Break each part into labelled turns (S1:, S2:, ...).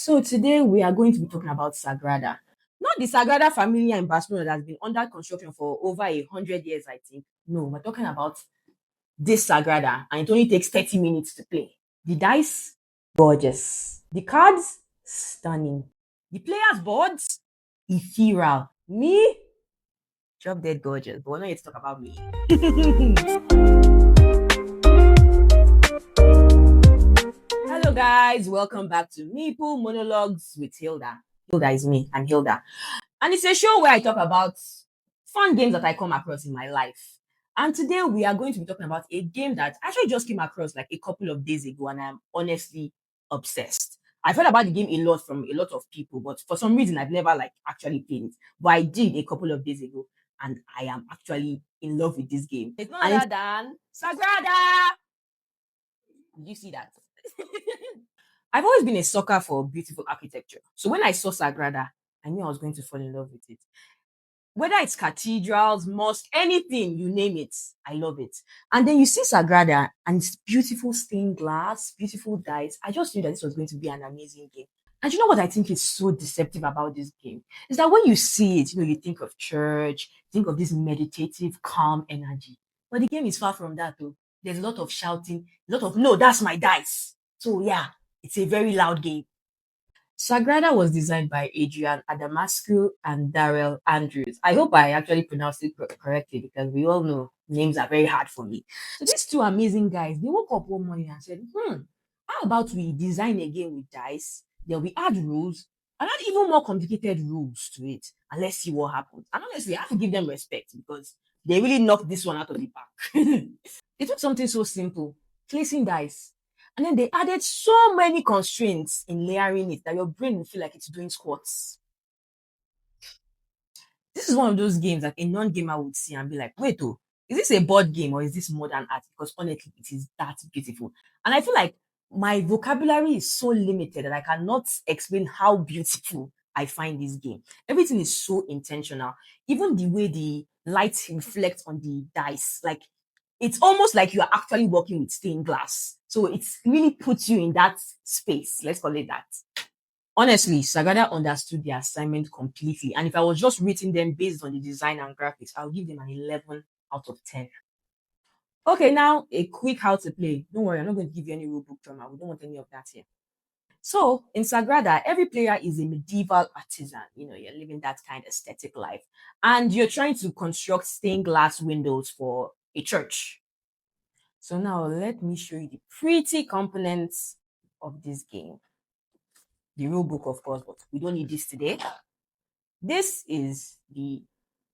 S1: So today we are going to be talking about Sagrada. Not the Sagrada Familia in Barcelona that has been under construction for over 100 years, I think. No, we're talking about this Sagrada, and it only takes 30 minutes to play. The dice, gorgeous. The cards, stunning. The players' boards, ethereal. Me, drop dead gorgeous, but we're not here to talk about me. Hello, guys. Welcome back to Meeple Monologues with Hilda. Hilda is me. I'm Hilda. And it's a show where I talk about fun games that I come across in my life. And today we are going to be talking about a game that I actually just came across like a couple of days ago, and I'm honestly obsessed. I've heard about the game a lot from a lot of people, but for some reason I've never actually played it. But I did a couple of days ago, and I am actually in love with this game. It's none other than Sagrada. Did you see that? I've always been a sucker for beautiful architecture. So when I saw Sagrada, I knew I was going to fall in love with it. Whether it's cathedrals, mosques, anything, you name it, I love it. And then you see Sagrada and it's beautiful stained glass, beautiful dice. I just knew that this was going to be an amazing game. And you know what I think is so deceptive about this game? Is that when you see it, you think of church, think of this meditative, calm energy. But the game is far from that, though. There's a lot of shouting, a lot of, no, that's my dice. So yeah, it's a very loud game. Sagrada was designed by Adrian Adamascu and Darrell Andrews. I hope I actually pronounced it correctly because we all know names are very hard for me. So these two amazing guys, they woke up one morning and said, how about we design a game with dice? Then we add rules and add even more complicated rules to it. And let's see what happens. And honestly, I have to give them respect because they really knocked this one out of the park. They took something so simple, placing dice, and then they added so many constraints in layering it that your brain will feel like it's doing squats. This is one of those games that a non-gamer would see and be like, wait, oh, is this a board game or is this modern art? Because honestly, it is that beautiful. And I feel like my vocabulary is so limited that I cannot explain how beautiful I find this game. Everything is so intentional. Even the way the lights reflect on the dice, it's almost like you are actually working with stained glass. So it really puts you in that space. Let's call it that. Honestly, Sagrada understood the assignment completely. And if I was just rating them based on the design and graphics, I'll give them an 11 out of 10. Okay, now a quick how to play. Don't worry, I'm not going to give you any rulebook drama. We don't want any of that here. So in Sagrada, every player is a medieval artisan. You're living that kind of aesthetic life. And you're trying to construct stained glass windows for a church. So now let me show you the pretty components of this game. The rule book, of course, but we don't need this today. This is the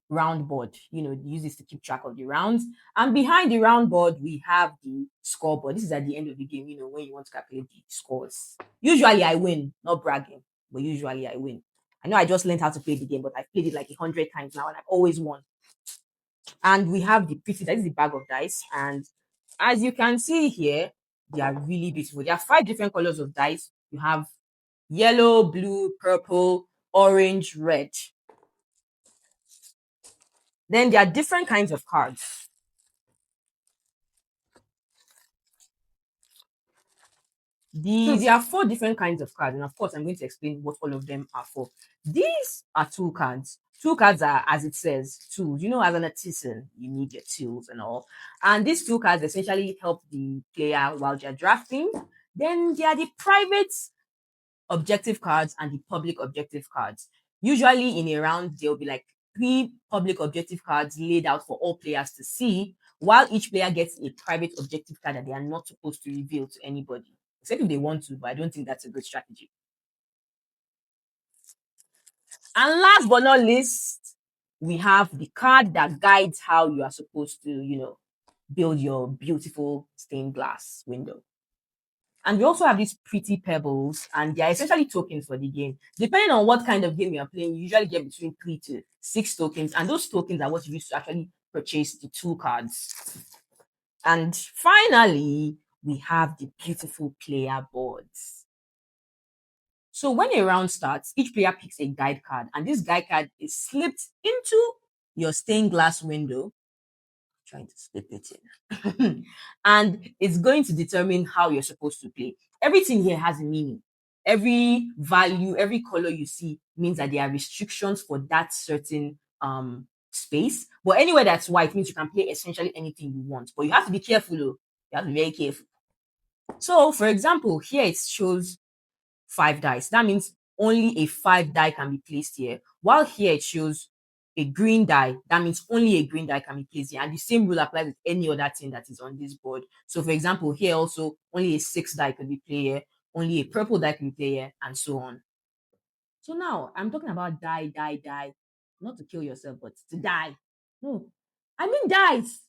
S1: round board. Use this to keep track of the rounds. And behind the round board, we have the scoreboard. This is at the end of the game, when you want to calculate the scores. Usually I win, not bragging, but usually I win. I know I just learned how to play the game, but I've played it like 100 times now and I've always won. And we have the pretty, that is the bag of dice. And as you can see here, they are really beautiful. There are 5 different colors of dice. You have yellow, blue, purple, orange, red. Then there are different kinds of cards. There are 4 different kinds of cards, and of course, I'm going to explain what all of them are for. These are tool cards. Tool cards are, as it says, tools. As an artisan, you need your tools and all. And these tool cards essentially help the player while they're drafting. Then there are the private objective cards and the public objective cards. Usually in a round, there'll be like 3 public objective cards laid out for all players to see, while each player gets a private objective card that they are not supposed to reveal to anybody, except if they want to, but I don't think that's a good strategy. And last but not least, we have the card that guides how you are supposed to, build your beautiful stained glass window. And we also have these pretty pebbles, and they are essentially tokens for the game. Depending on what kind of game you are playing, you usually get between 3 to 6 tokens, and those tokens are what you use to actually purchase the 2 cards. And finally, we have the beautiful player boards. So when a round starts, each player picks a guide card, and this guide card is slipped into your stained glass window. Trying to slip it in. And it's going to determine how you're supposed to play. Everything here has a meaning. every value, every color you see means that there are restrictions for that certain space. But anywhere that's white means you can play essentially anything you want. But you have to be careful, though. You have to be very careful. So, for example, here it shows 5 dice. That means only a 5 die can be placed here. While here it shows a green die. That means only a green die can be placed here. And the same rule applies with any other thing that is on this board. So, for example, here also only a 6 die could be played here. Only a purple die can be played here, and so on. So now I'm talking about die. Not to kill yourself, but to die. No, I mean dice.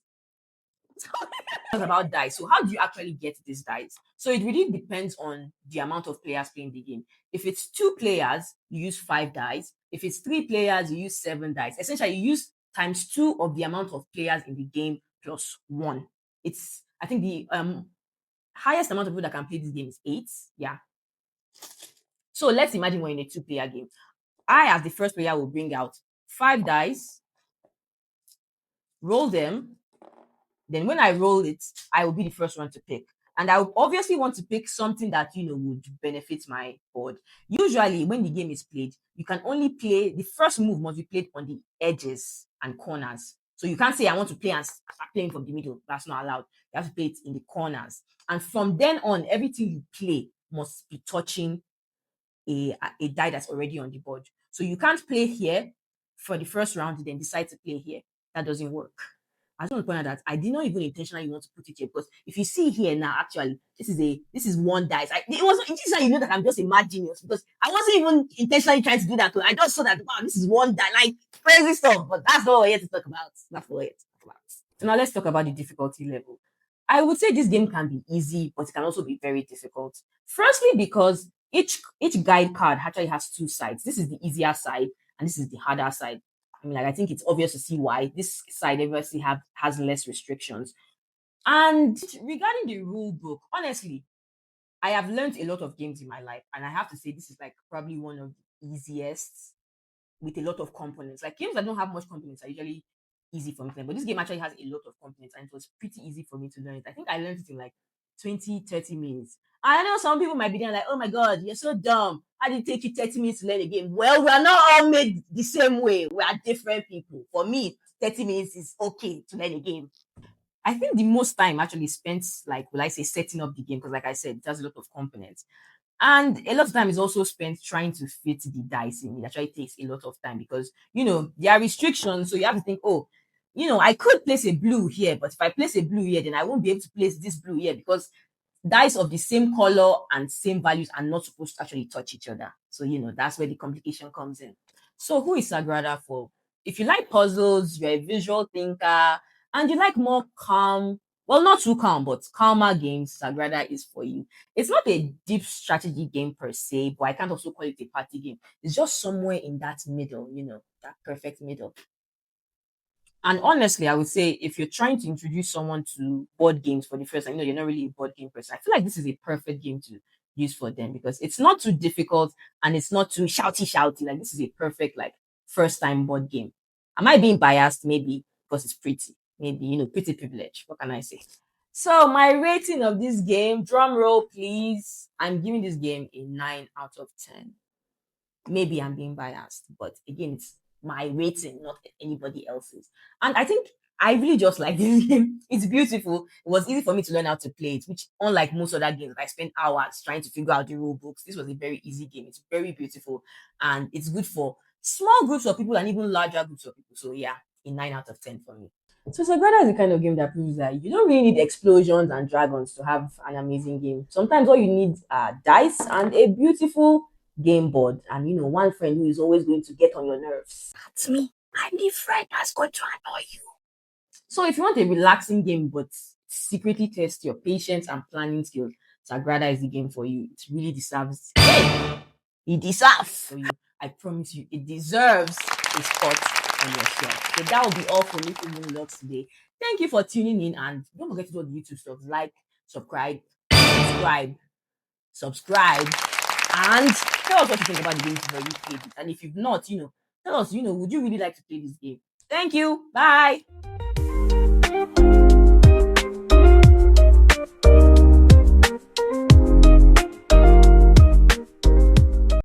S1: About dice. So how do you actually get these dice? So it really depends on the amount of players playing the game. If it's 2 players, you use 5 dice. If it's 3 players, you use 7 dice. Essentially, you use times 2 of the amount of players in the game plus 1. It's I think the highest amount of people that can play this game is 8. Yeah. So let's imagine we're in a 2-player game. I, as the first player, will bring out 5 dice, roll them. Then when I roll it, I will be the first one to pick. And I would obviously want to pick something that, would benefit my board. Usually, when the game is played, you can only play, the first move must be played on the edges and corners. So you can't say, I want to play and start playing from the middle. That's not allowed. You have to play it in the corners. And from then on, everything you play must be touching a die that's already on the board. So you can't play here for the first round, then decide to play here. That doesn't work. I just want to point out that I did not even intentionally want to put it here, because if you see here now, actually, this is 1 dice. It wasn't. This is how you know that I'm just a mad genius, because I wasn't even intentionally trying to do that. I just saw that, wow, this is 1 die, like crazy stuff. But that's not what we're here to talk about. That's what we're here to talk about. So now let's talk about the difficulty level. I would say this game can be easy, but it can also be very difficult. Firstly, because each guide card actually has 2 sides. This is the easier side, and this is the harder side. I mean, I think it's obvious to see why this side obviously has less restrictions. And regarding the rule book, honestly, I have learned a lot of games in my life, and I have to say this is like probably one of the easiest with a lot of components. Like games that don't have much components are usually easy for me to learn, but this game actually has a lot of components, and it was pretty easy for me to learn it. I think I learned it in like 20, 30 minutes. I know some people might be there like, oh my God, you're so dumb. How did it take you 30 minutes to learn a game? Well, we are not all made the same way. We are different people. For me, 30 minutes is okay to learn a game. I think the most time actually spent, like, will I say, setting up the game, because like I said, it has a lot of components. And a lot of time is also spent trying to fit the dice in. It actually takes a lot of time because, there are restrictions. So you have to think, oh, I could place a blue here, but if I place a blue here, then I won't be able to place this blue here, because dice of the same color and same values are not supposed to actually touch each other. So, that's where the complication comes in. So who is Sagrada for? If you like puzzles, you're a visual thinker, and you like more calm, well, not too calm, but calmer games, Sagrada is for you. It's not a deep strategy game per se, but I can't also call it a party game. It's just somewhere in that middle, that perfect middle. And honestly, I would say if you're trying to introduce someone to board games for the first time, you're not really a board game person, I feel like this is a perfect game to use for them, because it's not too difficult and it's not too shouty. Like, this is a perfect, like, first time board game. Am I being biased? Maybe because it's pretty. Maybe, pretty privilege. What can I say? So my rating of this game, drum roll, please. I'm giving this game a 9 out of 10. Maybe I'm being biased, but again, it's my rating, not anybody else's. And I think I really just like this game. It's beautiful. It was easy for me to learn how to play it, which, unlike most other games, I spent hours trying to figure out the rule books. This was a very easy game. It's very beautiful, and it's good for small groups of people and even larger groups of people. So yeah, a 9 out of 10 for me. So Sagrada is the kind of game that proves that you don't really need explosions and dragons to have an amazing game. Sometimes all you need are dice and a beautiful game board, and one friend who is always going to get on your nerves. That's me. I'm the friend that's going to annoy you. So if you want a relaxing game but secretly test your patience and planning skills, Sagrada is the game for you. It really deserves. It deserves for you. I promise you, it deserves a spot on your shelf. So that will be all for me for Monologue today. Thank you for tuning in, and don't forget to do all the YouTube stuff. Like, subscribe, and tell us what you think about the game before you played it. And if you've not, tell us, would you really like to play this game? Thank you. Bye.